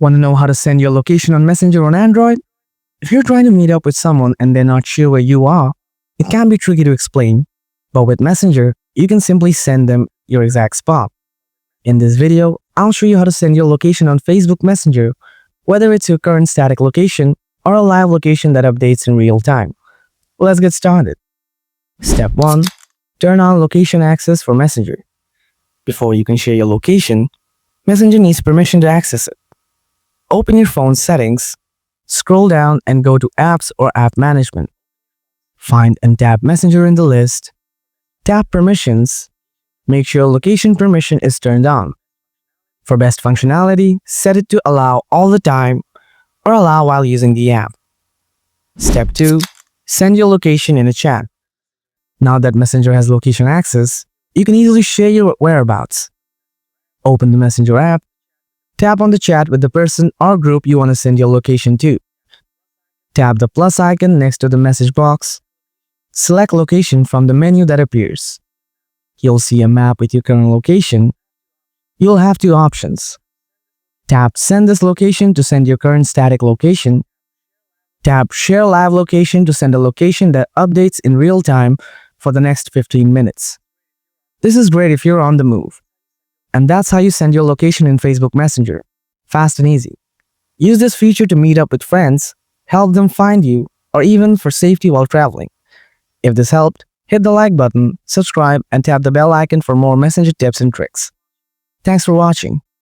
Want to know how to send your location on Messenger on Android? If you're trying to meet up with someone and they're not sure where you are, it can be tricky to explain. But with Messenger, you can simply send them your exact spot. In this video, I'll show you how to send your location on Facebook Messenger, whether it's your current static location or a live location that updates in real time. Let's get started. Step 1. Turn on location access for Messenger. Before you can share your location, Messenger needs permission to access it. Open your phone's settings, scroll down and go to Apps or App Management. Find and tap Messenger in the list. Tap Permissions. Make sure location permission is turned on. For best functionality, set it to allow all the time or allow while using the app. Step 2. Send your location in a chat. Now that Messenger has location access, you can easily share your whereabouts. Open the Messenger app. Tap on the chat with the person or group you want to send your location to. Tap the plus icon next to the message box. Select location from the menu that appears. You'll see a map with your current location. You'll have two options. Tap Send this location to send your current static location. Tap Share Live Location to send a location that updates in real time for the next 15 minutes. This is great if you're on the move. And that's how you send your location in Facebook Messenger. Fast and easy. Use this feature to meet up with friends, help them find you, or even for safety while traveling. If this helped, hit the like button, subscribe, and tap the bell icon for more Messenger tips and tricks. Thanks for watching.